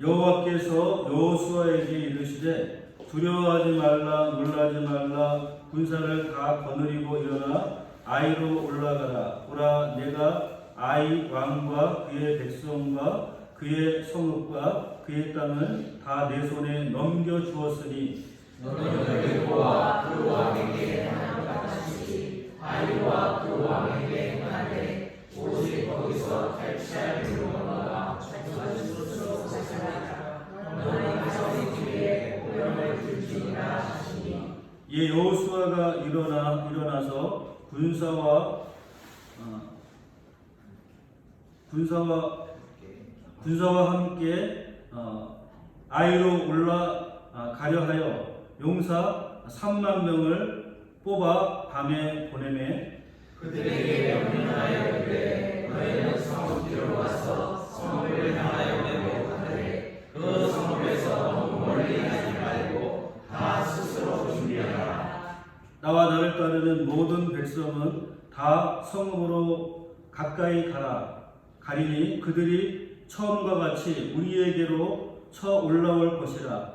여호와께서 여호수아에게 이르시되 두려워하지 말라 놀라지 말라 군사를 다 거느리고 일어나 아이로 올라가라. 보라 내가 아이 왕과 그의 백성과 그의 성읍과 그의 땅을 다 내 손에 넘겨 주었으니 너는 여호와 그 왕에게 행한 같이 아이와 그 왕에게 행하되 오직 거기서 탈취할 물건과 저주로 사살하라. 너는 가정 뒤에 오염을 들지니라 하시니. 이 여호수아가 일어나서 군사와 함께 아이로 올라가려 하여 용사 3만 명을 뽑아 밤에 보내매 그들에게 명령하여 이르되 너희는 성읍 뒤로 와서 성읍을 향하여 매복하되 그 성읍에서 너무 멀리 가지 말고 다 스스로 준비하라. 나와 나를 따르는 모든 백성은 다 성읍으로 가까이 가리니 그들이 처음과 같이 우리에게로 쳐 올라올 것이라.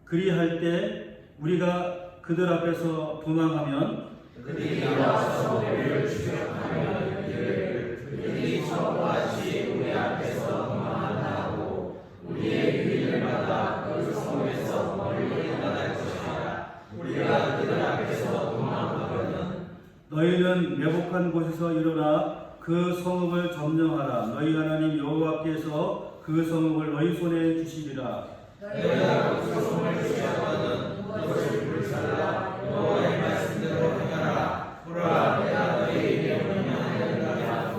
그리할 때 우리가 그들 앞에서 도망하면 그들이 나와서 우리를 추격하면 이를 그들이 처음과 같이 우리 앞에서 도망한다고 우리의 유인을 받아 그 성에서 멀리 나갈 것이라. 우리가 그들 앞에서 도망하거든 너희는 매복한 곳에서 일어나 그 성읍을 점령하라. 너희 하나님 여호와께서 그 성읍을 너희 손에 주시리라. 너희가 그 성을 취하거든 그것을 불살라 여호와의 말씀대로 행하라. 보라 내가 너희에게 명령하였느니라 하고.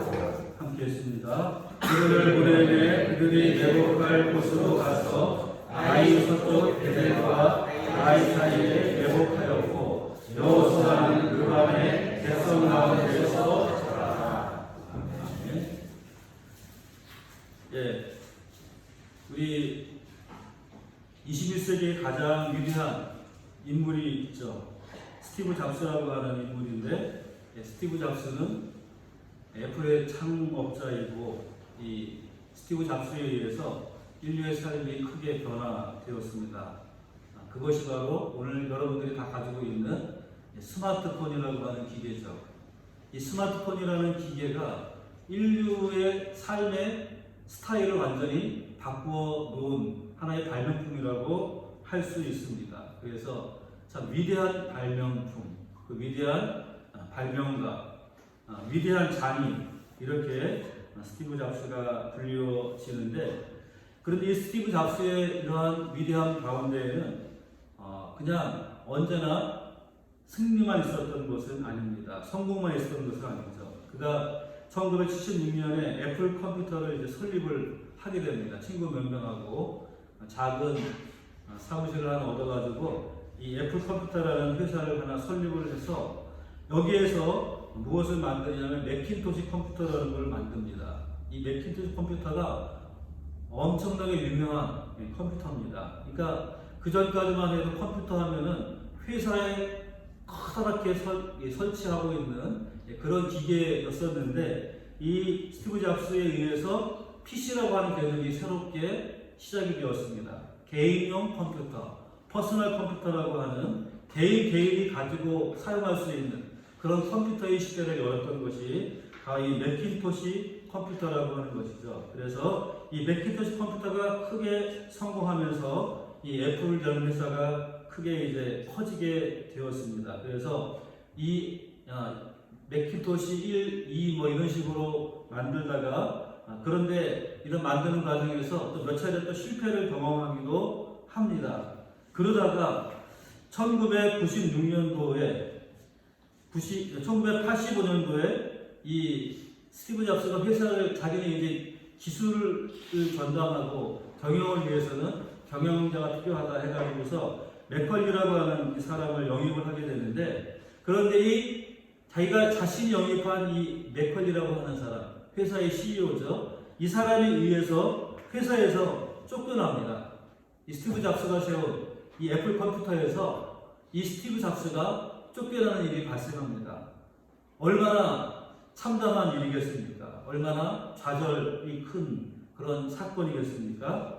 함께 했습니다. 그들을 보내매 그들이 매복할 곳으로 가서 아이 서쪽 베델과 아이 사이에 매복하였고 여호수아는 그 밤에 백성 가운데서 자라. 예, 우리 21세기의 가장 위대한 인물이 있죠. 스티브 잡스라고 하는 인물인데, 스티브 잡스는 애플의 창업자이고, 이 스티브 잡스에 의해서 인류의 삶이 크게 변화되었습니다. 그것이 바로 오늘 여러분들이 다 가지고 있는 스마트폰이라고 하는 기계죠. 이 스마트폰이라는 기계가 인류의 삶의 스타일을 완전히 바꾸어 놓은 하나의 발명품이라고 할 수 있습니다. 그래서 참 위대한 발명품, 그 위대한 발명가, 위대한 장인 이렇게 스티브 잡스가 불려지는데, 그런데 이 스티브 잡스의 이러한 위대함 가운데에는 그냥 언제나 승리만 있었던 것은 아닙니다. 성공만 있었던 것은 아니죠. 그가 1976년에 애플 컴퓨터를 이제 설립을 하게 됩니다. 친구 몇 명하고 작은 사무실을 하나 얻어가지고 이 애플 컴퓨터라는 회사를 하나 설립을 해서 여기에서 무엇을 만드냐면 매킨토시 컴퓨터라는 걸 만듭니다. 이 매킨토시 컴퓨터가 엄청나게 유명한 컴퓨터입니다. 그러니까 그 전까지만 해도 컴퓨터 하면은 회사에 커다랗게 설치하고 있는 그런 기계였었는데, 이 스티브 잡스에 의해서 PC라고 하는 개념이 새롭게 시작이 되었습니다. 개인용 컴퓨터, 퍼스널 컴퓨터라고 하는 개인이 가지고 사용할 수 있는 그런 컴퓨터의 시대를 열었던 것이 바로 이 매킨토시 컴퓨터라고 하는 것이죠. 그래서 이 매킨토시 컴퓨터가 크게 성공하면서 이 애플이라는 회사가 크게 이제 커지게 되었습니다. 그래서 이 매킨토시 1, 2 뭐 이런 식으로 만들다가 그런데 이런 만드는 과정에서 또 몇 차례 또 실패를 경험하기도 합니다. 그러다가 1985년도에 이 스티브 잡스가 회사를 자기는 이제 기술을 전담하고 경영을 위해서는 경영자가 필요하다 해가지고서 맥컬리라고 하는 이 사람을 영입을 하게 되는데, 그런데 자기가 자신이 영입한 이 맥컬리라고 하는 사람, 회사의 CEO죠. 이 사람에 의해서 회사에서 쫓겨납니다. 이 스티브 잡스가 세운 이 애플 컴퓨터에서 이 스티브 잡스가 쫓겨나는 일이 발생합니다. 얼마나 참담한 일이겠습니까? 얼마나 좌절이 큰 그런 사건이겠습니까?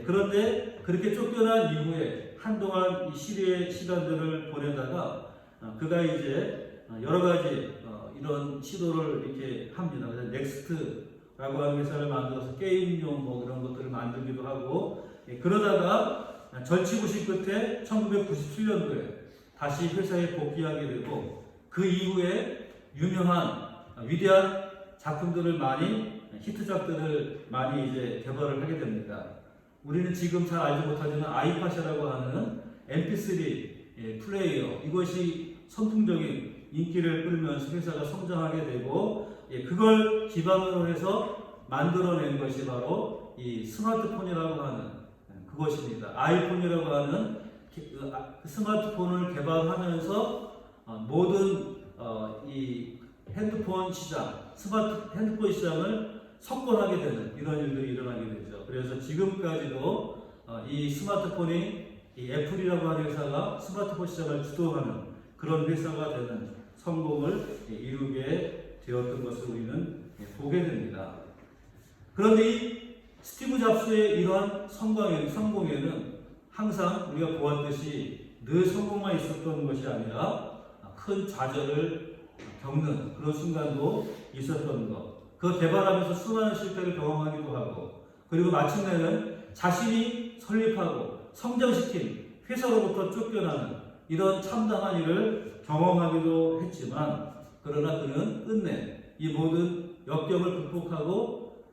그런데 그렇게 쫓겨난 이후에 한동안 이 시리의 시간들을 보내다가 그가 이제 여러 가지 이런 시도를 이렇게 합니다. 그래서 넥스트라고 하는 회사를 만들어서 게임용 뭐 그런 것들을 만들기도 하고 그러다가 절치부심 끝에 1997년도에 다시 회사에 복귀하게 되고 그 이후에 유명한 위대한 작품들을 많이 히트작들을 많이 이제 개발을 하게 됩니다. 우리는 지금 잘 알지 못하지만 아이팟이라고 하는 MP3 플레이어 이것이 선풍적인 인기를 끌면서 회사가 성장하게 되고 그걸 기반으로 해서 만들어낸 것이 바로 이 스마트폰이라고 하는 그것입니다. 아이폰이라고 하는 그 스마트폰을 개발하면서 모든 이 핸드폰 시장, 스마트 핸드폰 시장을 석권하게 되는 이런 일들이 일어나게 되죠. 그래서 지금까지도 이 스마트폰이 이 애플이라고 하는 회사가 스마트폰 시장을 주도하는 그런 회사가 되는 성공을 이루게 되었던 것을 우리는 보게 됩니다. 그런데 이 스티브 잡스의 이러한 성공에는 항상 우리가 보았듯이 늘 성공만 있었던 것이 아니라 큰 좌절을 겪는 그런 순간도 있었던 것. 그 개발하면서 수많은 실패를 경험하기도 하고 그리고 마침내는 자신이 설립하고 성장시킨 회사로부터 쫓겨나는 이런 참담한 일을 경험하기도 했지만 그러나 그는 끝내 이 모든 역경을 극복하고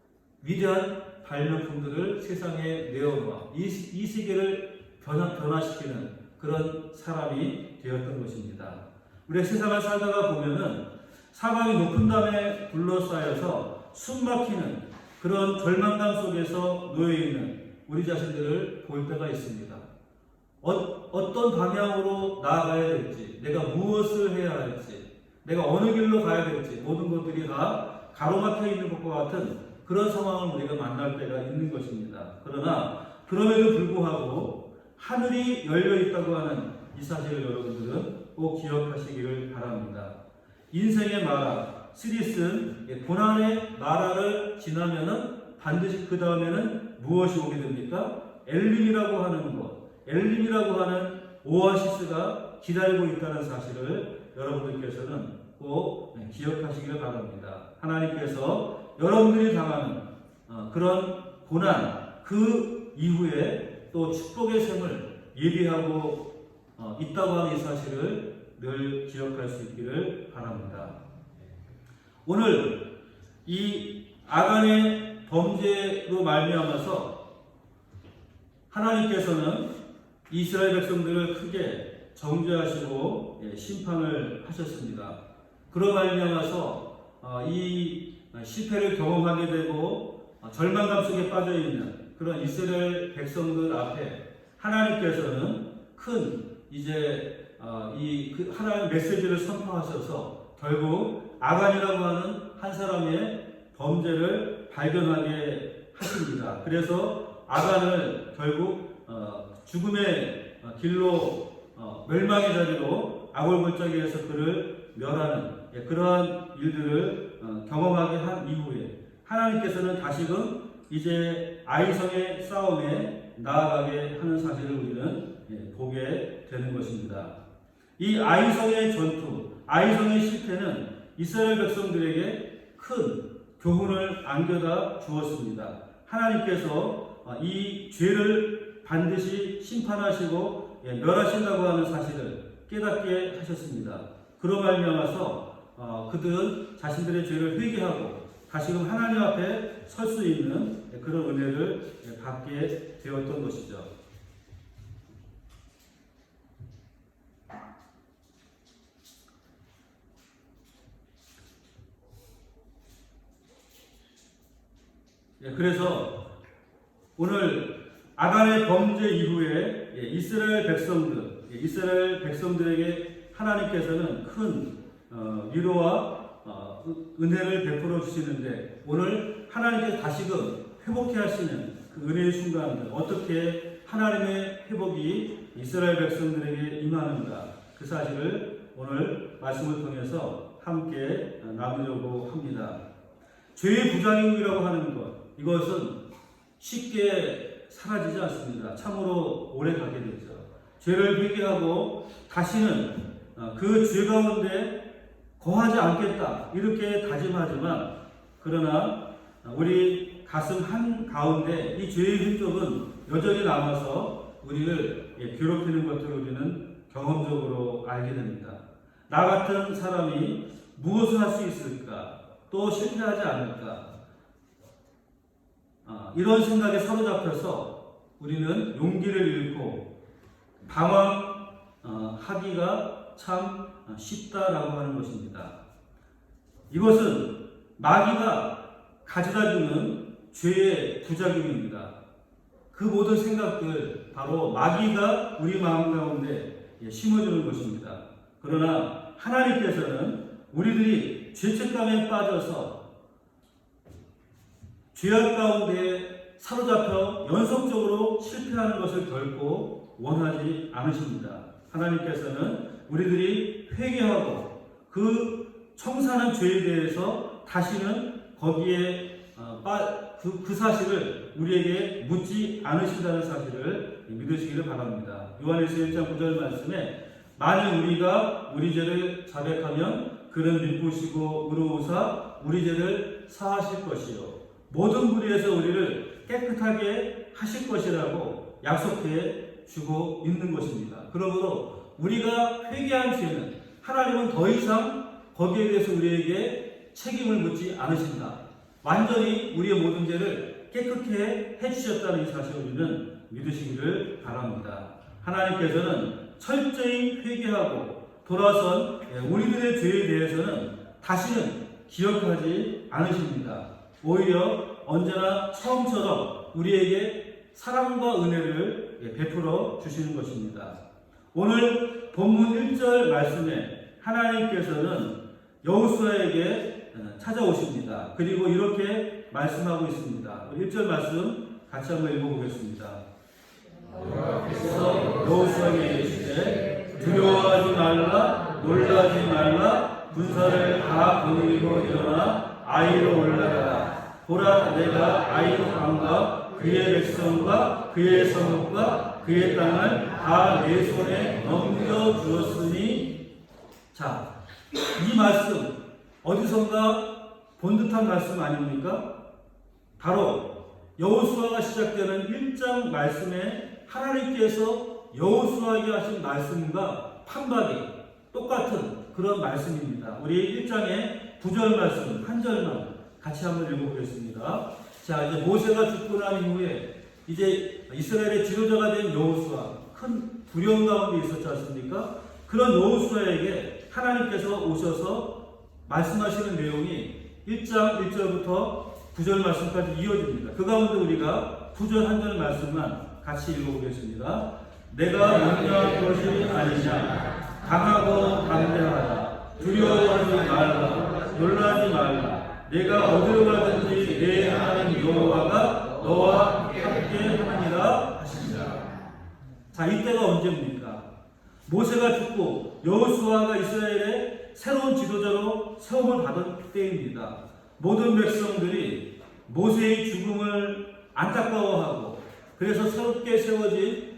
위대한 발명품들을 세상에 내어놓아 이 세계를 변화시키는 그런 사람이 되었던 것입니다. 우리가 세상을 살다가 보면은 사망이 높은 담에 둘러싸여서 숨막히는 그런 절망감 속에서 놓여있는 우리 자신들을 볼 때가 있습니다. 어떤 방향으로 나아가야 될지, 내가 무엇을 해야 할지, 내가 어느 길로 가야 될지 모든 것들이 다 가로막혀 있는 것과 같은 그런 상황을 우리가 만날 때가 있는 것입니다. 그러나 그럼에도 불구하고 하늘이 열려 있다고 하는 이 사실을 여러분들은 꼭 기억하시기를 바랍니다. 인생의 마라, 스리슨, 고난의 마라를 지나면은 반드시 그 다음에는 무엇이 오게 됩니까? 엘림이라고 하는 것, 엘림이라고 하는 오아시스가 기다리고 있다는 사실을 여러분들께서는 꼭 기억하시기를 바랍니다. 하나님께서 여러분들이 당하는 그런 고난, 그 이후에 또 축복의 샘을 예비하고 있다고 하는 이 사실을 늘 기억할 수 있기를 바랍니다. 오늘 이 아간의 범죄로 말미암아서 하나님께서는 이스라엘 백성들을 크게 정죄하시고 심판을 하셨습니다. 그로 말미암아서 이 실패를 경험하게 되고 절망감 속에 빠져 있는 그런 이스라엘 백성들 앞에 하나님께서는 큰 이제 이 하나님 메시지를 선포하셔서 결국 아간이라고 하는 한 사람의 범죄를 발견하게 하십니다. 그래서 아간을 결국 죽음의 길로 멸망의 자리로 아골골짜기에서 그를 멸하는 그러한 일들을 경험하게 한 이후에 하나님께서는 다시금 이제 아이성의 싸움에 나아가게 하는 사실을 우리는 보게 되는 것입니다. 이 아이성의 전투, 아이성의 실패는 이스라엘 백성들에게 큰 교훈을 안겨다 주었습니다. 하나님께서 이 죄를 반드시 심판하시고 멸하신다고 하는 사실을 깨닫게 하셨습니다. 그로 말미암아서 그들은 자신들의 죄를 회개하고 다시금 하나님 앞에 설 수 있는 그런 은혜를 받게 되었던 것이죠. 그래서 오늘 아간의 범죄 이후에 이스라엘 백성들에게 하나님께서는 큰 위로와 은혜를 베풀어 주시는데 오늘 하나님께서 다시금 회복해 하시는 그 은혜의 순간들 어떻게 하나님의 회복이 이스라엘 백성들에게 임하는가 그 사실을 오늘 말씀을 통해서 함께 나누려고 합니다. 죄의 부작용이라고 하는 것 이것은 쉽게 사라지지 않습니다. 참으로 오래 가게 되죠. 죄를 회개하고 다시는 그 죄 가운데 거하지 않겠다 이렇게 다짐하지만, 그러나 우리 가슴 한 가운데 이 죄의 흔적은 여전히 남아서 우리를 괴롭히는 것들을 우리는 경험적으로 알게 됩니다. 나 같은 사람이 무엇을 할 수 있을까? 또 실패하지 않을까? 이런 생각에 사로잡혀서 우리는 용기를 잃고 방황하기가 참 쉽다라고 하는 것입니다. 이것은 마귀가 가져다주는 죄의 부작용입니다. 그 모든 생각들 바로 마귀가 우리 마음 가운데 심어주는 것입니다. 그러나 하나님께서는 우리들이 죄책감에 빠져서 죄악 가운데 사로잡혀 연속적으로 실패하는 것을 결코 원하지 않으십니다. 하나님께서는 우리들이 회개하고 그 청산한 죄에 대해서 다시는 거기에 그 사실을 우리에게 묻지 않으신다는 사실을 믿으시기를 바랍니다. 요한일서 1장 9절 말씀에 만일 우리가 우리 죄를 자백하면 그는 믿으시고 의로우사 우리 죄를 사하실 것이요 모든 불의에서 우리를 깨끗하게 하실 것이라고 약속해 주고 있는 것입니다. 그러므로 우리가 회개한 죄는 하나님은 더 이상 거기에 대해서 우리에게 책임을 묻지 않으신다. 완전히 우리의 모든 죄를 깨끗게 해주셨다는 이 사실을 우리는 믿으시기를 바랍니다. 하나님께서는 철저히 회개하고 돌아선 우리들의 죄에 대해서는 다시는 기억하지 않으십니다. 오히려 언제나 처음처럼 우리에게 사랑과 은혜를 베풀어 주시는 것입니다. 오늘 본문 1절 말씀에 하나님께서는 여호수아에게 찾아오십니다. 그리고 이렇게 말씀하고 있습니다. 1절 말씀 같이 한번 읽어보겠습니다. 여호수아에게 이르시되 두려워하지 말라 놀라지 말라 군사를 다 거느리고 일어나 아이로 올라가라. 보라 내가 아이로 왕과 그의 백성과 그의 성읍과 그의 땅을 다 내 손에 넘겨주었으니. 자, 이 말씀 어디선가 본 듯한 말씀 아닙니까? 바로 여호수아가 시작되는 1장 말씀에 하나님께서 여호수아에게 하신 말씀과 판박이 똑같은 그런 말씀입니다. 우리 1장의 9절 말씀 한 절만 같이 한번 읽어보겠습니다. 자, 이제 모세가 죽고 난 이후에 이제 이스라엘의 지도자가 된 여호수아, 큰 두려움 가운데 있었지 않습니까? 그런 여호수아에게 하나님께서 오셔서 말씀하시는 내용이 1장 1절부터 9절 말씀까지 이어집니다. 그 가운데 우리가 9절 한 절 말씀만 같이 읽어보겠습니다. 내가 명령한 것이 아니냐. 강하고 담대하라. 두려워하지 말라. 놀라지 말라. 내가 어디로 가든지 내 하나님 여호와가 너와 함께 하느니라 하시니라. 자, 이때가 언제입니까? 모세가 죽고 여호수아가 이스라엘의 새로운 지도자로 세움을 받은 때입니다. 모든 백성들이 모세의 죽음을 안타까워하고 그래서 새롭게 세워진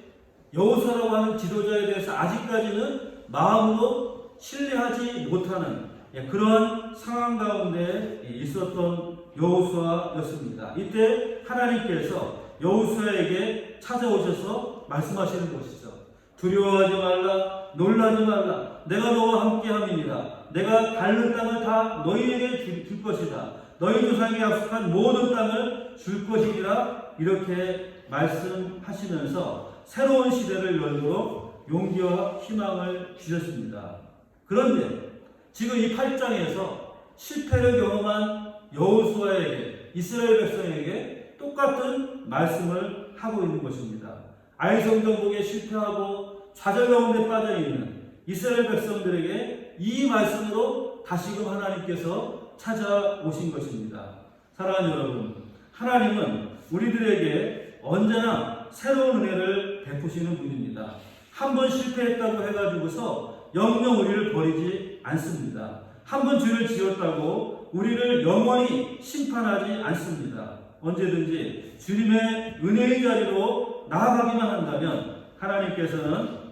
여호수아라고 하는 지도자에 대해서 아직까지는 마음으로 신뢰하지 못하는 그러한 상황 가운데 있었던 여호수아였습니다. 이때 하나님께서 여호수아에게 찾아오셔서 말씀하시는 것이죠. 두려워하지 말라, 놀라지 말라. 내가 너와 함께함이니라. 내가 밟는 땅을 다 너희에게 줄 것이다. 너희 조상이 약속한 모든 땅을 줄 것이니라. 이렇게 말씀하시면서 새로운 시대를 열도록 용기와 희망을 주셨습니다. 그런데 지금 이 8장에서 실패를 경험한 여호수아에게, 이스라엘 백성에게 똑같은 말씀을 하고 있는 것입니다. 아이성 정복에 실패하고 좌절 가운데 빠져있는 이스라엘 백성들에게 이 말씀으로 다시금 하나님께서 찾아오신 것입니다. 사랑하는 여러분, 하나님은 우리들에게 언제나 새로운 은혜를 베푸시는 분입니다. 한번 실패했다고 해가지고서 영영 우리를 버리지 않습니다. 한번 죄를 지었다고 우리를 영원히 심판하지 않습니다. 언제든지 주님의 은혜의 자리로 나아가기만 한다면 하나님께서는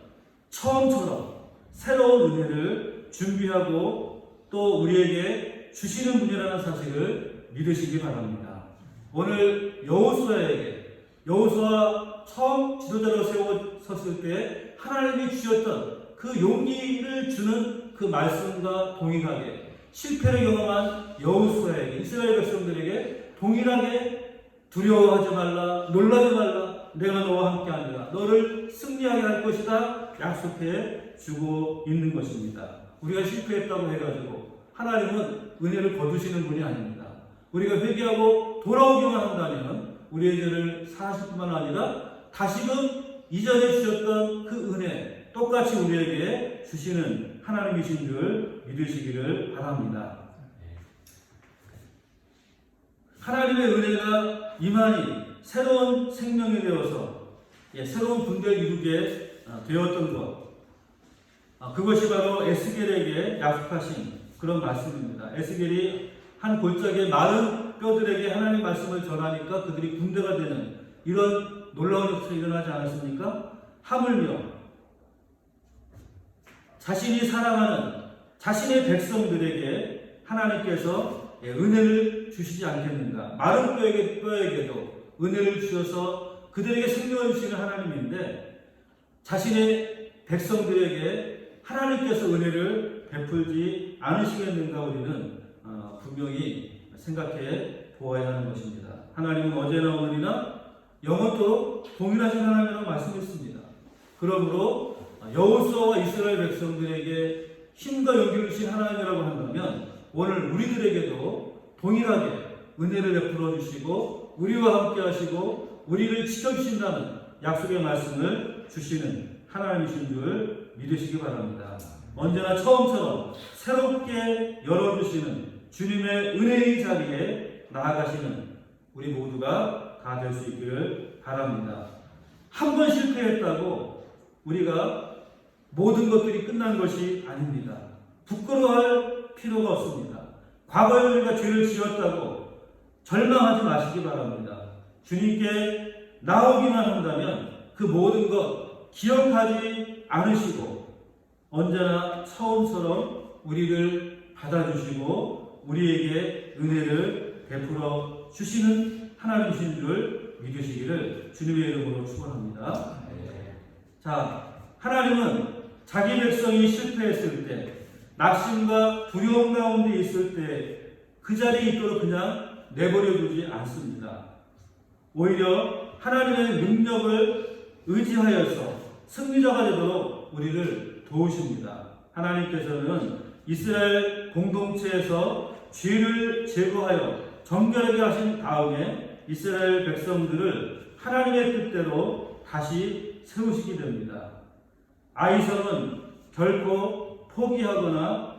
처음처럼 새로운 은혜를 준비하고 또 우리에게 주시는 분이라는 사실을 믿으시기 바랍니다. 오늘 여호수아 처음 지도자로 세워섰을 때 하나님이 주셨던 그 용기를 주는 그 말씀과 동일하게 실패를 경험한 여호수아에게, 이스라엘 백성들에게 동일하게 두려워하지 말라, 놀라지 말라, 내가 너와 함께하리라, 너를 승리하게 할 것이다 약속해 주고 있는 것입니다. 우리가 실패했다고 해가지고 하나님은 은혜를 거두시는 분이 아닙니다. 우리가 회개하고 돌아오기만 한다면 우리의 죄를 사하실 뿐만 아니라 다시금 이전에 주셨던 그 은혜 똑같이 우리에게 주시는 하나님이신 줄 믿으시기를 바랍니다. 하나님의 은혜가 임하니 새로운 생명이 되어서 새로운 군대를 이루게 되었던 것, 그것이 바로 에스겔에게 약속하신 그런 말씀입니다. 에스겔이 한 골짜기에 마른 뼈들에게 하나님의 말씀을 전하니까 그들이 군대가 되는 이런 놀라운 역사가 일어나지 않았습니까? 하물며 자신이 사랑하는 자신의 백성들에게 하나님께서 은혜를 주시지 않겠는가? 마른 뼈에게도 은혜를 주셔서 그들에게 생명을 주시는 하나님인데 자신의 백성들에게 하나님께서 은혜를 베풀지 않으시겠는가? 우리는 분명히 생각해 보아야 하는 것입니다. 하나님은 어제나 오늘이나 영원토록 동일하신 하나님이라고 말씀했습니다. 그러므로 여호수아와 이스라엘 백성들에게 힘과 용기를 주신 하나님이라고 한다면 오늘 우리들에게도 동일하게 은혜를 베풀어 주시고 우리와 함께 하시고 우리를 지켜주신다는 약속의 말씀을 주시는 하나님이신 줄 믿으시기 바랍니다. 언제나 처음처럼 새롭게 열어주시는 주님의 은혜의 자리에 나아가시는 우리 모두가 다 될 수 있기를 바랍니다. 한 번 실패했다고 우리가 모든 것들이 끝난 것이 아닙니다. 부끄러워할 필요가 없습니다. 과거에 우리가 죄를 지었다고 절망하지 마시기 바랍니다. 주님께 나오기만 한다면 그 모든 것 기억하지 않으시고 언제나 처음처럼 우리를 받아주시고 우리에게 은혜를 베풀어 주시는 하나님이신 줄 믿으시기를 주님의 이름으로 축원합니다. 자, 하나님은 자기 백성이 실패했을 때, 낙심과 두려움 가운데 있을 때 그 자리에 있도록 그냥 내버려 두지 않습니다. 오히려 하나님의 능력을 의지하여서 승리자가 되도록 우리를 도우십니다. 하나님께서는 이스라엘 공동체에서 죄를 제거하여 정결하게 하신 다음에 이스라엘 백성들을 하나님의 뜻대로 다시 세우시게 됩니다. 아이성은 결코 포기하거나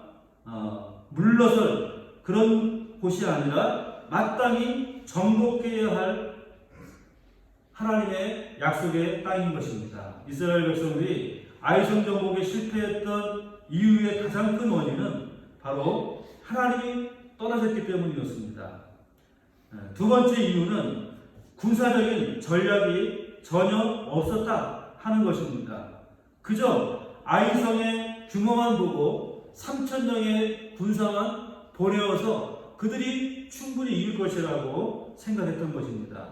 물러설 그런 곳이 아니라 마땅히 정복해야 할 하나님의 약속의 땅인 것입니다. 이스라엘 백성들이 아이성 정복에 실패했던 이유의 가장 큰 원인은 바로 하나님이 떠나셨기 때문이었습니다. 두 번째 이유는 군사적인 전략이 전혀 없었다 하는 것입니다. 그저 아이성의 규모만 보고 3,000명의 군사만 보내어서 그들이 충분히 이길 것이라고 생각했던 것입니다.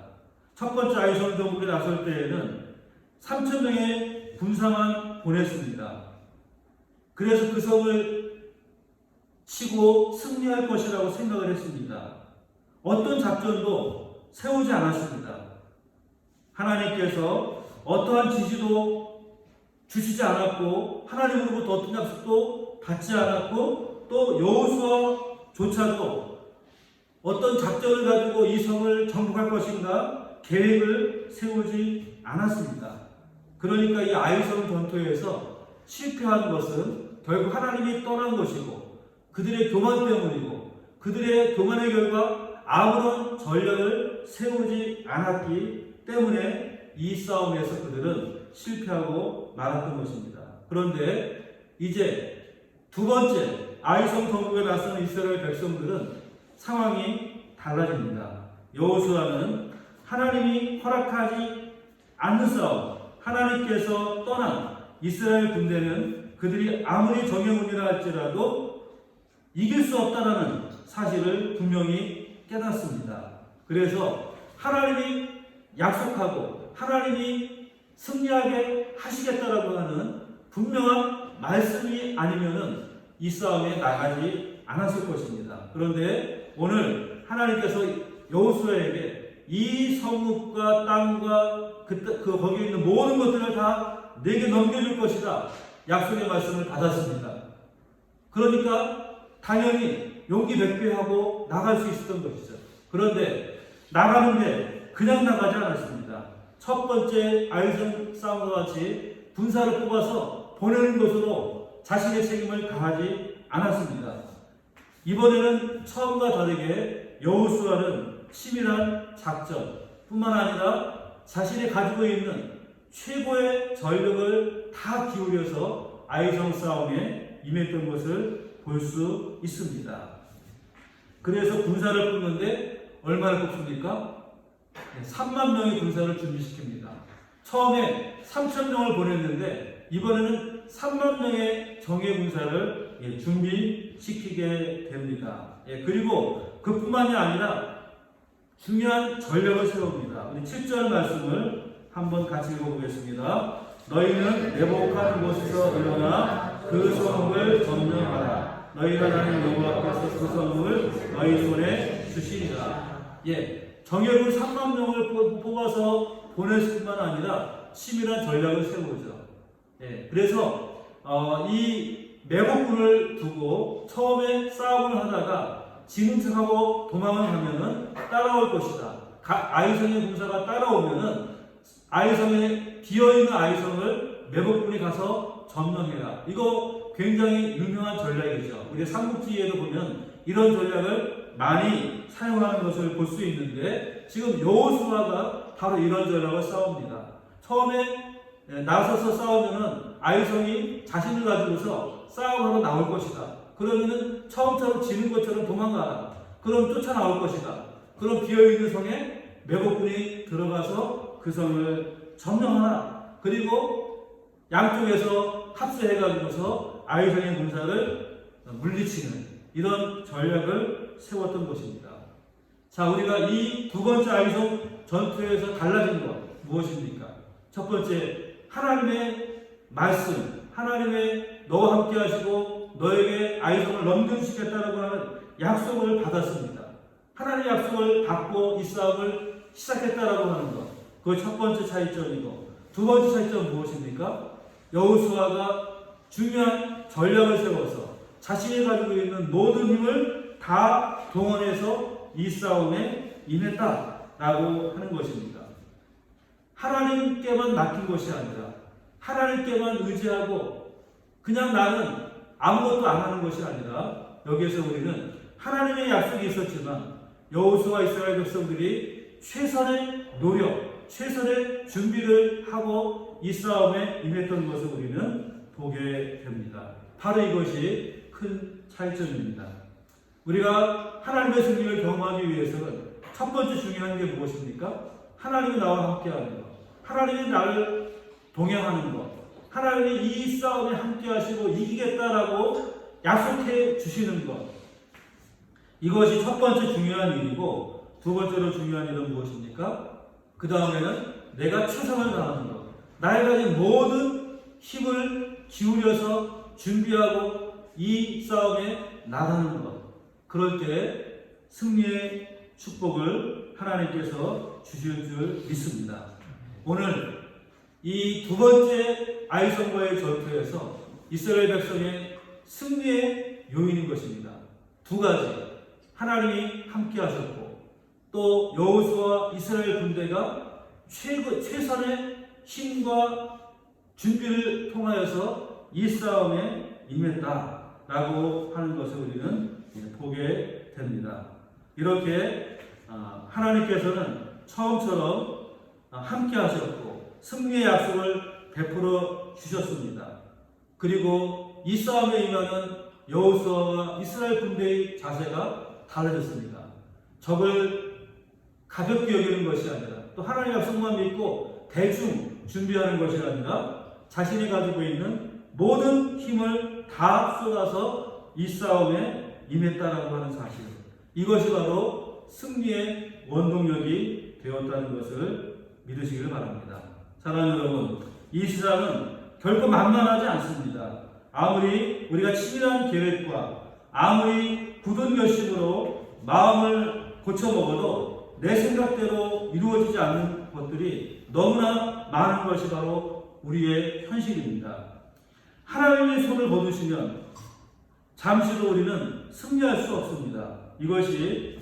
첫 번째 아이성 정복에 나설 때에는 3,000명의 군사만 보냈습니다. 그래서 그 성을 치고 승리할 것이라고 생각을 했습니다. 어떤 작전도 세우지 않았습니다. 하나님께서 어떠한 지시도 주시지 않았고 하나님으로부터 어떤 약속도 받지 않았고 또 여호수아조차도 어떤 작전을 가지고 이 성을 정복할 것인가 계획을 세우지 않았습니다. 그러니까 이 아이성 전투에서 실패한 것은 결국 하나님이 떠난 것이고 그들의 교만 때문이고 그들의 교만의 결과 아무런 전략을 세우지 않았기 때문에 이 싸움에서 그들은 실패하고 말았던 것입니다. 그런데 이제 두 번째 아이성 정복에 나서는 이스라엘 백성들은 상황이 달라집니다. 여호수아는 하나님이 허락하지 않는 싸움, 하나님께서 떠난 이스라엘 군대는 그들이 아무리 정예군이라 할지라도 이길 수 없다는 사실을 분명히 깨닫습니다. 그래서 하나님이 약속하고 하나님이 승리하게 하시겠다라고 하는 분명한 말씀이 아니면은 이 싸움에 나가지 않았을 것입니다. 그런데 오늘 하나님께서 여호수아에게 이 성읍과 땅과 거기에 있는 모든 것들을 다 내게 넘겨줄 것이다. 약속의 말씀을 받았습니다. 그러니까 당연히 용기 백배하고 나갈 수 있었던 것이죠. 그런데 나가는데 그냥 나가지 않았습니다. 첫 번째 아이성 싸움과 같이 군사를 뽑아서 보내는 것으로 자신의 책임을 다하지 않았습니다. 이번에는 처음과 다르게 여호수아는 치밀한 작전뿐만 아니라 자신이 가지고 있는 최고의 전력을 다 기울여서 아이성 싸움에 임했던 것을 볼 수 있습니다. 그래서 군사를 뽑는데 얼마를 뽑습니까? 3만 명의 군사를 준비시킵니다. 처음에 3천 명을 보냈는데 이번에는 3만 명의 정예 군사를 준비시키게 됩니다. 그리고 그뿐만이 아니라 중요한 전략을 세웁니다. 우리 7절 말씀을 한번 같이 읽어보겠습니다. 너희는 내복한 곳에서 일어나 그 성읍을 점령하라. 너희가 나는 여호와 앞에서 그 성읍을 너희 손에 주시리라. 정예군 3만 명을 뽑아서 보낼 뿐만 아니라 치밀한 전략을 세우죠. 그래서 이 매복군을 두고 처음에 싸움을 하다가 지는 척하고 도망을 하면은 따라올 것이다. 아이성의 군사가 따라오면은 아이성에 비어있는 아이성을 매복군이 가서 점령해라. 이거 굉장히 유명한 전략이죠. 우리 삼국지에도 보면 이런 전략을 많이 사용하는 것을 볼 수 있는데 지금 여호수아가 바로 이런 전략을 싸웁니다. 처음에 나서서 싸우면은 아이성이 자신을 가지고서 싸움하러 나올 것이다. 그러면은 처음처럼 지는 것처럼 도망가라. 그럼 쫓아나올 것이다. 그럼 비어있는 성에 매복군이 들어가서 그 성을 점령하라. 그리고 양쪽에서 합세해가지고서 아이성의 군사를 물리치는 이런 전략을 세웠던 것입니다. 자, 우리가 이 두 번째 아이성 전투에서 달라진 것 무엇입니까? 첫 번째, 하나님의 말씀, 하나님의 너와 함께 하시고 너에게 아이성을 넘겨주시겠다라고 하는 약속을 받았습니다. 하나님의 약속을 받고 이 싸움을 시작했다라고 하는 것, 그게 첫 번째 차이점이고, 두 번째 차이점은 무엇입니까? 여호수아가 중요한 전략을 세워서 자신이 가지고 있는 모든 힘을 다 동원해서 이 싸움에 임했다라고 하는 것입니다. 하나님께만 맡긴 것이 아니라 하나님께만 의지하고 그냥 나는 아무것도 안 하는 것이 아니라 여기에서 우리는 하나님의 약속이 있었지만 여호수아 이스라엘 백성들이 최선의 노력, 최선의 준비를 하고 이 싸움에 임했던 것을 우리는 보게 됩니다. 바로 이것이 큰 차이점입니다. 우리가 하나님의 승리를 경험하기 위해서는 첫 번째 중요한 게 무엇입니까? 하나님이 나와 함께하는 것, 하나님이 나를 동행하는 것, 하나님이 이 싸움에 함께하시고 이기겠다라고 약속해 주시는 것, 이것이 첫 번째 중요한 일이고, 두 번째로 중요한 일은 무엇입니까? 그 다음에는 내가 최선을 다하는 것, 나의 가진 모든 힘을 기울여서 준비하고 이 싸움에 나가는 것. 그럴 때 승리의 축복을 하나님께서 주실 줄 믿습니다. 오늘 이 두 번째 아이성과의 전투에서 이스라엘 백성의 승리의 요인인 것입니다. 두 가지. 하나님이 함께 하셨고 또 여호수아 이스라엘 군대가 최선의 힘과 준비를 통하여서 이 싸움에 임했다라고 하는 것을 우리는 보게 됩니다. 이렇게 하나님께서는 처음처럼 함께 하셨고 승리의 약속을 베풀어 주셨습니다. 그리고 이 싸움에 임하는 여호수아와 이스라엘 군대의 자세가 달라졌습니다. 적을 가볍게 여기는 것이 아니라 또 하나님의 약속만 믿고 대충 준비하는 것이 아니라 자신이 가지고 있는 모든 힘을 다 쏟아서 이 싸움에 임했다라고 하는 사실, 이것이 바로 승리의 원동력이 되었다는 것을 믿으시기를 바랍니다. 사랑하는 여러분, 이 세상은 결코 만만하지 않습니다. 아무리 우리가 치밀한 계획과 아무리 굳은 결심으로 마음을 고쳐먹어도 내 생각대로 이루어지지 않는 것들이 너무나 많은 것이 바로 우리의 현실입니다. 하나님의 손을 거두시면 잠시도 우리는 승리할 수 없습니다. 이것이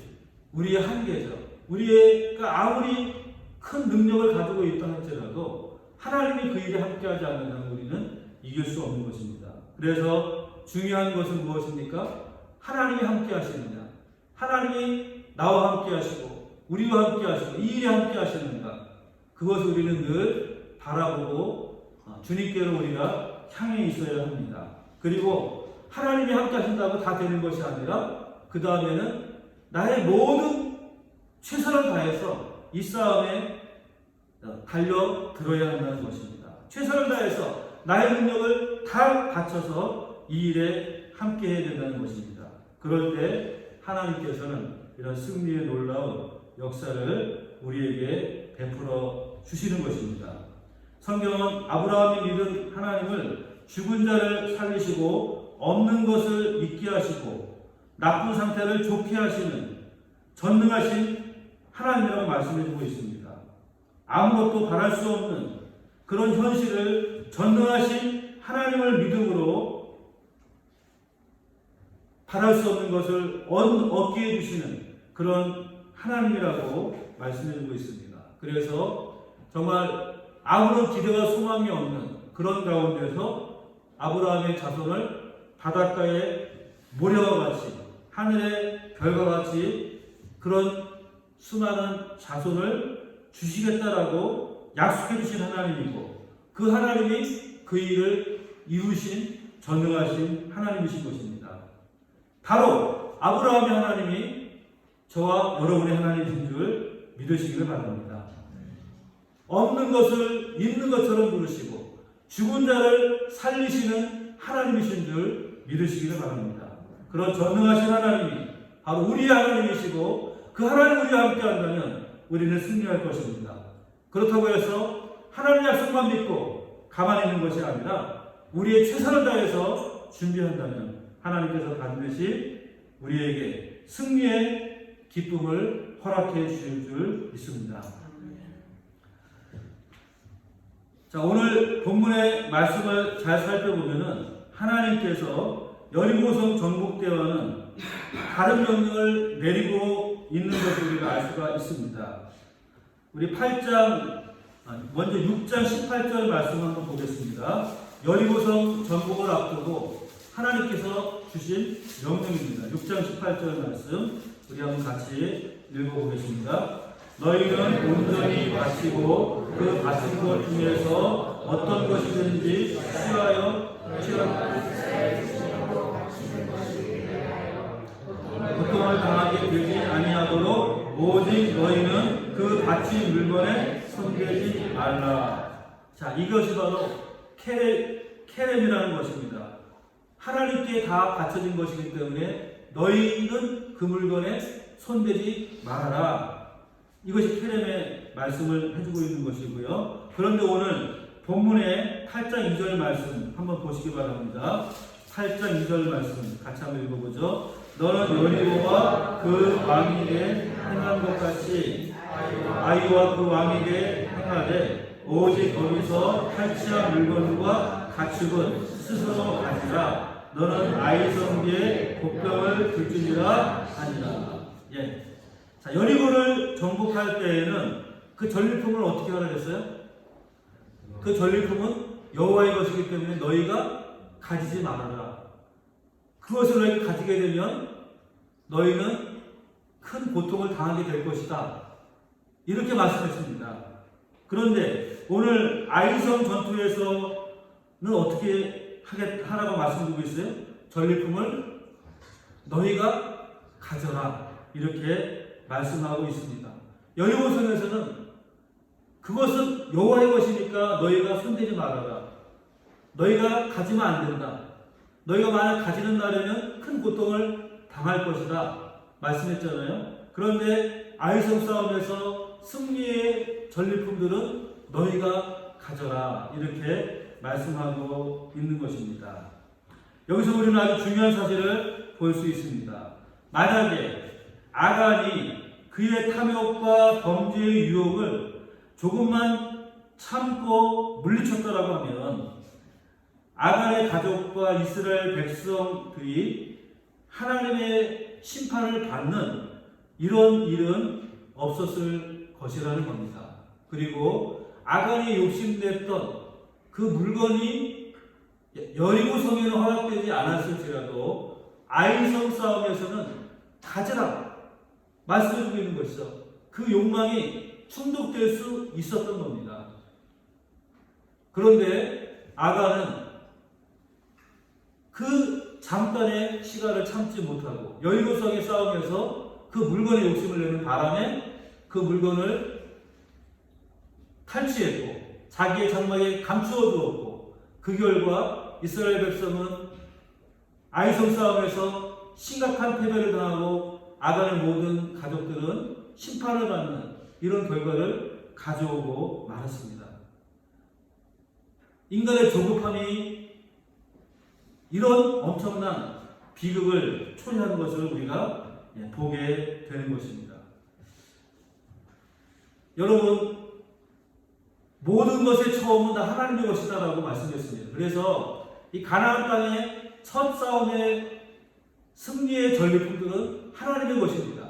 우리의 한계죠. 우리가 아무리 큰 능력을 가지고 있다 할지라도 하나님이 그 일에 함께하지 않는다면 우리는 이길 수 없는 것입니다. 그래서 중요한 것은 무엇입니까? 하나님이 함께 하시느냐, 하나님이 나와 함께 하시고 우리와 함께 하시고 이 일에 함께 하시는가, 그것을 우리는 늘 바라보고 주님께로 우리가 향해 있어야 합니다. 그리고 하나님이 함께 하신다고 다 되는 것이 아니라 그 다음에는 나의 모든 최선을 다해서 이 싸움에 달려들어야 한다는 것입니다. 최선을 다해서 나의 능력을 다 바쳐서 이 일에 함께 해야 된다는 것입니다. 그럴 때 하나님께서는 이런 승리의 놀라운 역사를 우리에게 베풀어 주시는 것입니다. 성경은 아브라함이 믿은 하나님을 죽은 자를 살리시고 없는 것을 있게 하시고 나쁜 상태를 좋게 하시는 전능하신 하나님이라고 말씀해주고 있습니다. 아무것도 바랄 수 없는 그런 현실을 전능하신 하나님을 믿음으로 바랄 수 없는 것을 얻게 해주시는 그런 하나님이라고 말씀해주고 있습니다. 그래서 정말 아무런 기대와 소망이 없는 그런 가운데서 아브라함의 자손을 바닷가의 모래와 같이 하늘의 별과 같이 그런 수많은 자손을 주시겠다라고 약속해 주신 하나님이고 그 하나님이 그 일을 이루신 전능하신 하나님이신 것입니다. 바로 아브라함의 하나님이 저와 여러분의 하나님이신 줄 믿으시기를 바랍니다. 없는 것을 있는 것처럼 부르시고 죽은 자를 살리시는 하나님이신 줄 믿으시기를 바랍니다. 그런 전능하신 하나님이 바로 우리의 하나님이시고 그 하나님 우리와 함께 한다면 우리는 승리할 것입니다. 그렇다고 해서 하나님 약속만 믿고 가만히 있는 것이 아니라 우리의 최선을 다해서 준비한다면 하나님께서 반드시 우리에게 승리의 기쁨을 허락해 주실 줄 믿습니다. 자, 오늘 본문의 말씀을 잘 살펴보면은 하나님께서 여리고성 정복대와는 다른 명령을 내리고 있는 것을 우리가 알 수가 있습니다. 우리 8장, 먼저 6장 18절 말씀 한번 보겠습니다. 여리고성 정복을 앞두고 하나님께서 주신 명령입니다. 6장 18절 말씀 우리 한번 같이 읽어보겠습니다. 너희는 온전히 바치고 그 바친 것 중에서 어떤 것이든지 취하여 고통을 당하게 되지 아니하도록 오직 너희는 그 바친 물건에 손대지 말라. 자, 이것이 바로 케렘이라는 것입니다. 하나님께 다 바쳐진 것이기 때문에 너희는 그 물건에 손대지 말아라. 이것이 케렘의 말씀을 해주고 있는 것이고요. 그런데 오늘 본문의 8장 2절 말씀 한번 보시기 바랍니다. 8장 2절 말씀 같이 한번 읽어보죠. 너는 여리고와 그 왕에게 행한 것 같이 아이와 그 왕에게 행하되 오직 거기서 탈취한 물건과 가축은 스스로 가지라. 너는 아이 성기에 복병을 들지니라 하니라. 예. 자, 여리고를 정복할 때에는 그 전리품을 어떻게 하라 했어요? 그 전리품은 여호와의 것이기 때문에 너희가 가지지 말아라. 그것을 너희가 가지게 되면 너희는 큰 고통을 당하게 될 것이다. 이렇게 말씀했습니다. 그런데 오늘 아이성 전투에서는 어떻게 하라고 말씀드리고 있어요? 전리품을 너희가 가져라. 이렇게 말씀하고 있습니다. 여리고성에서는 그것은 여호와의 것이니까 너희가 손대지 말아라. 너희가 가지면 안 된다. 너희가 만약 가지는 날에는 큰 고통을 당할 것이다. 말씀했잖아요. 그런데 아이성 싸움에서 승리의 전리품들은 너희가 가져라. 이렇게 말씀하고 있는 것입니다. 여기서 우리는 아주 중요한 사실을 볼 수 있습니다. 만약에 아간이 그의 탐욕과 범죄의 유혹을 조금만 참고 물리쳤다라고 하면 아간의 가족과 이스라엘 백성들이 하나님의 심판을 받는 이런 일은 없었을 것이라는 겁니다. 그리고 아간이 욕심냈던 그 물건이 여리고성에는 허락되지 않았을지라도 아이성 싸움에서는 가져라 말씀해주고 있는 것이죠. 그 욕망이 충족될 수 있었던 겁니다. 그런데 아간은 그 잠깐의 시간을 참지 못하고 여리고성의 싸움에서 그 물건에 욕심을 내는 바람에 그 물건을 탈취했고 자기의 장막에 감추어 두었고 그 결과 이스라엘 백성은 아이성 싸움에서 심각한 패배를 당하고 아간의 모든 가족들은 심판을 받는 이런 결과를 가져오고 말았습니다. 인간의 조급함이 이런 엄청난 비극을 초래하는 것을 우리가 보게 되는 것입니다. 여러분, 모든 것의 처음은 다 하나님의 것이다라고 말씀했습니다. 그래서 이 가나안 땅의 첫 싸움의 승리의 전리품들은 하나님의 것입니다.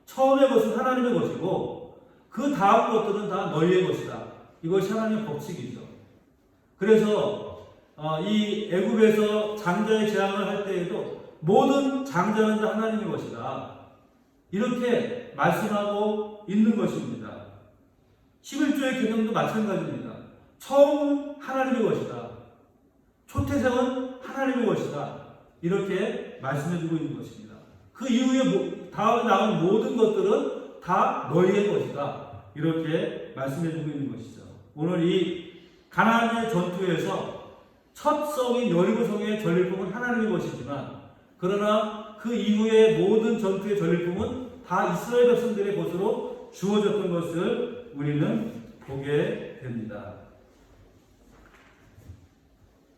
처음의 것은 하나님의 것이고 그 다음 것들은 다 너희의 것이다. 이것이 하나님의 법칙이죠. 그래서 이 애굽에서 장자의 재앙을 할 때에도 모든 장자는 다 하나님의 것이다. 이렇게 말씀하고 있는 것입니다. 11조의 개념도 마찬가지입니다. 처음은 하나님의 것이다. 초태생은 하나님의 것이다. 이렇게 말씀해주고 있는 것입니다. 그 이후에 다음에 나온 모든 것들은 다 너희의 것이다. 이렇게 말씀해주고 있는 것이죠. 오늘 이 가나안의 전투에서 첫 성인 여리고성의 전리품은 하나님의 것이지만 그러나 그 이후의 모든 전투의 전리품은 다 이스라엘 백성들의 것으로 주어졌던 것을 우리는 보게 됩니다.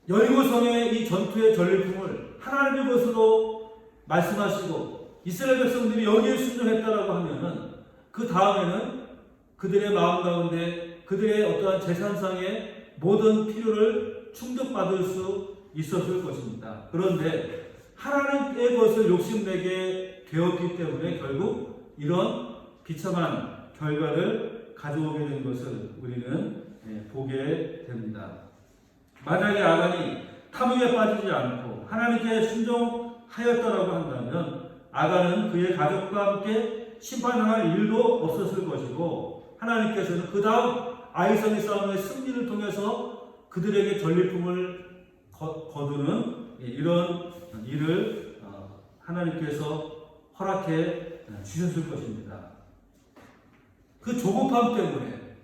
여리고성의 이 전투의 전리품을 하나님의 것으로 말씀하시고 이스라엘 백성들이 여기에 순종했다라고 하면은 그 다음에는 그들의 마음 가운데 그들의 어떠한 재산상의 모든 필요를 충족받을 수 있었을 것입니다. 그런데 하나님의 것을 욕심내게 되었기 때문에 결국 이런 비참한 결과를 가져오게 된 것을 우리는 보게 됩니다. 만약에 아간이 탐욕에 빠지지 않고 하나님께 순종하였다라고 한다면 아간은 그의 가족과 함께 심판당할 일도 없었을 것이고 하나님께서는 그 다음 아이성의 싸움의 승리를 통해서 그들에게 전리품을 거두는 이런 일을 하나님께서 허락해 주셨을 것입니다. 그 조급함 때문에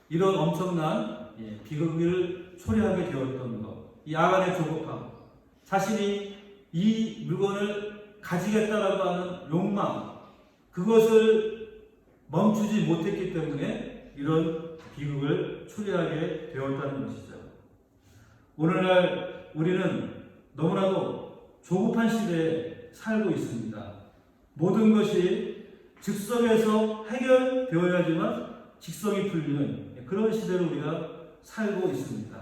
이런 엄청난 비극을 초래하게 되었던 것, 이 아간의 조급함, 자신이 이 물건을 가지겠다라고 하는 욕망, 그것을 멈추지 못했기 때문에 이런 비극을 초래하게 되었다는 것이죠. 오늘날 우리는 너무나도 조급한 시대에 살고 있습니다. 모든 것이 즉석에서 해결되어야지만 직성이 풀리는 그런 시대로 우리가 살고 있습니다.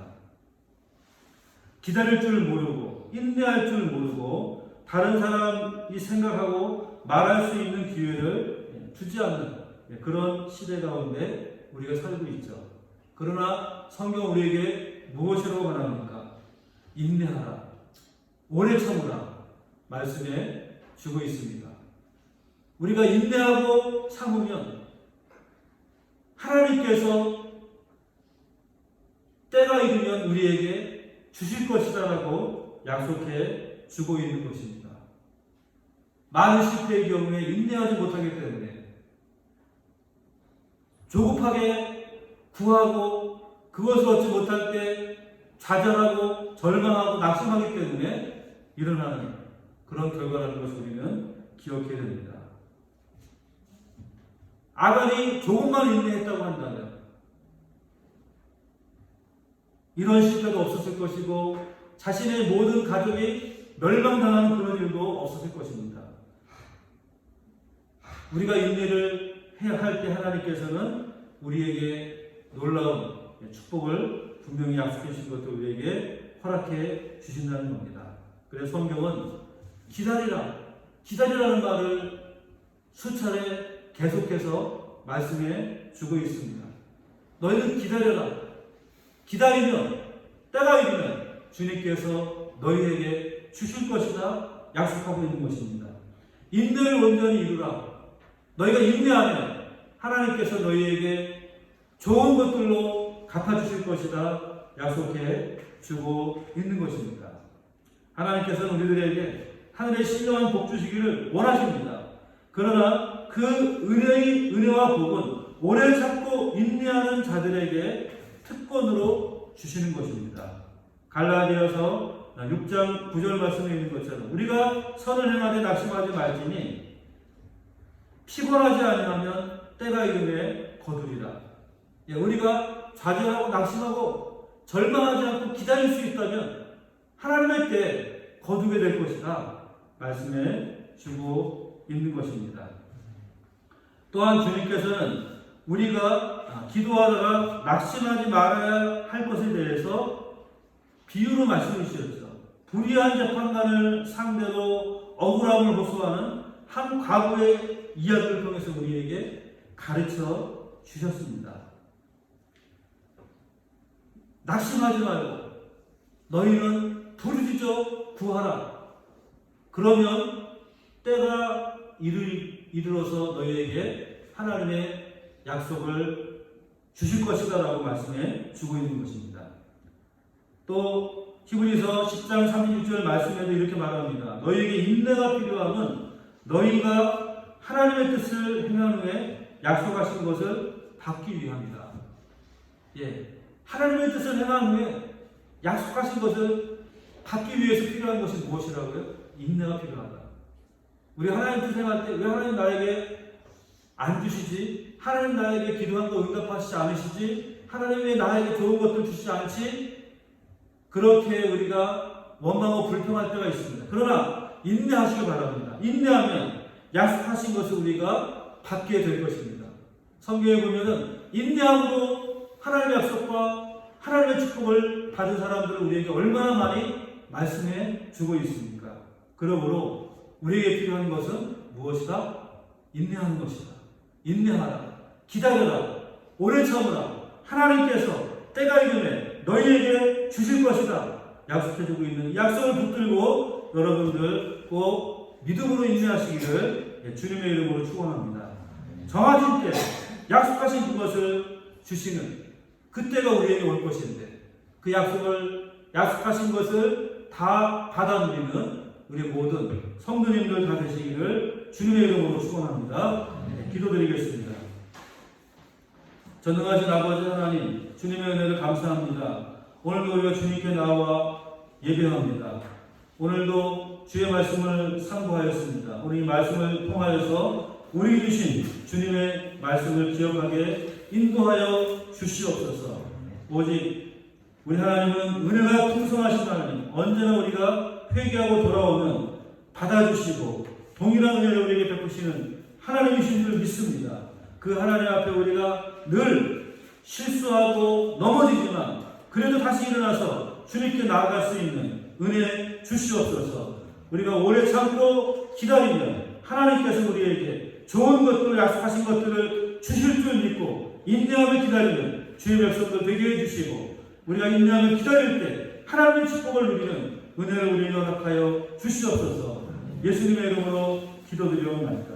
기다릴 줄 모르고 인내할 줄 모르고 다른 사람이 생각하고 말할 수 있는 기회를 주지 않는 그런 시대 가운데 우리가 살고 있죠. 그러나 성경 우리에게 무엇이라고 말합니까? 인내하라, 오래 참으라 말씀해 주고 있습니다. 우리가 인내하고 참으면 하나님께서 때가 이르면 우리에게 주실 것이다라고 약속해 주고 있는 것입니다. 많은 실패의 경우에 인내하지 못하기 때문에 조급하게 구하고 그것을 얻지 못할 때 좌절하고 절망하고 낙심하기 때문에 일어나는 그런 결과라는 것을 우리는 기억해야 됩니다. 아간이 조금만 인내했다고 한다면 이런 실패도 없었을 것이고 자신의 모든 가족이 멸망당하는 그런 일도 없었을 것입니다. 우리가 인내를 해야 할 때 하나님께서는 우리에게 놀라운 축복을 분명히 약속해 주신 것도 우리에게 허락해 주신다는 겁니다. 그래서 성경은 기다리라는 말을 수차례 계속해서 말씀해 주고 있습니다. 너희는 기다려라. 기다리면 때가 이르면 주님께서 너희에게 주실 것이다 약속하고 있는 것입니다. 인내를 온전히 이루라. 너희가 인내하면 하나님께서 너희에게 좋은 것들로 갚아주실 것이다 약속해 주고 있는 것입니다. 하나님께서는 우리들에게 하늘의 신령한 복 주시기를 원하십니다. 그러나 그 은혜와 복은 오래 참고 인내하는 자들에게 특권으로 주시는 것입니다. 갈라디아서 6장 9절 말씀에 있는 것처럼 우리가 선을 행하되 낙심하지 말지니 피곤하지 아니하면 때가 이르매 거두리라. 우리가 좌절하고 낙심하고 절망하지 않고 기다릴 수 있다면 하나님의 때 거두게 될 것이다 말씀해 주고 있는 것입니다. 또한 주님께서는 우리가 기도하다가 낙심하지 말아야 할 것에 대해서 비유로 말씀해 주셨죠. 불의한 재판관을 상대로 억울함을 호소하는 한 과부의 이야기를 통해서 우리에게 가르쳐 주셨습니다. 낙심하지 말고 너희는 부르짖어 구하라. 그러면 때가 이르러서 너희에게 하나님의 약속을 주실 것이다 라고 말씀해 주고 있는 것입니다. 또 히브리서 10장 36절 말씀에도 이렇게 말합니다. 너희에게 인내가 필요함은 너희가 하나님의 뜻을 행한 후에 약속하신 것을 받기 위함이다. 하나님의 뜻을 행한 후에 약속하신 것을 받기 위해서 필요한 것이 무엇이라고요? 인내가 필요하다. 우리 하나님 뜻 행할 때 왜 하나님 나에게 안 주시지? 하나님 나에게 기도한 거 응답하시지 않으시지? 하나님 왜 나에게 좋은 것들 주시지 않지? 그렇게 우리가 원망하고 불평할 때가 있습니다. 그러나 인내하시기 바랍니다. 인내하면 약속하신 것을 우리가 받게 될 것입니다. 성경에 보면은 인내함으로 하나님의 약속과 하나님의 축복을 받은 사람들을 우리에게 얼마나 많이 말씀해 주고 있습니까? 그러므로 우리에게 필요한 것은 무엇이다? 인내하는 것이다. 인내하라. 기다려라. 오래 참으라. 하나님께서 때가 이르매 너희에게 주실 것이다. 약속해주고 있는 약속을 붙들고 여러분들 꼭 믿음으로 인내하시기를 주님의 이름으로 축원합니다. 정하신 때 약속하신 그것을 주시는 그때가 우리에게 올 것인데 그 약속하신 것을 다 받아 누리는 우리 모든 성도님들 다 되시기를 주님의 이름으로 축원합니다. 기도드리겠습니다. 전능하신 아버지 하나님, 주님의 은혜를 감사합니다. 오늘도 우리가 주님께 나와 예배합니다. 오늘도 주의 말씀을 상고하였습니다. 우리 이 말씀을 통하여서 우리 주신 주님의 말씀을 기억하게 인도하여 주시옵소서. 오직 우리 하나님은 은혜가 풍성하신 하나님, 언제나 우리가 회개하고 돌아오면 받아주시고 동일한 은혜를 우리에게 베푸시는 하나님이신 줄 믿습니다. 그 하나님 앞에 우리가 늘 실수하고 넘어지지만 그래도 다시 일어나서 주님께 나아갈 수 있는 은혜 주시옵소서. 우리가 오래 참고 기다리면 하나님께서 우리에게 좋은 것들을 약속하신 것들을 주실 줄 믿고 인내하며 기다리는 주의 백성들 되게 해주시고 우리가 인내하며 기다릴 때 하나님의 축복을 누리는 은혜를 우리에게 허락하여 주시옵소서. 예수님의 이름으로 기도드리옵나이다.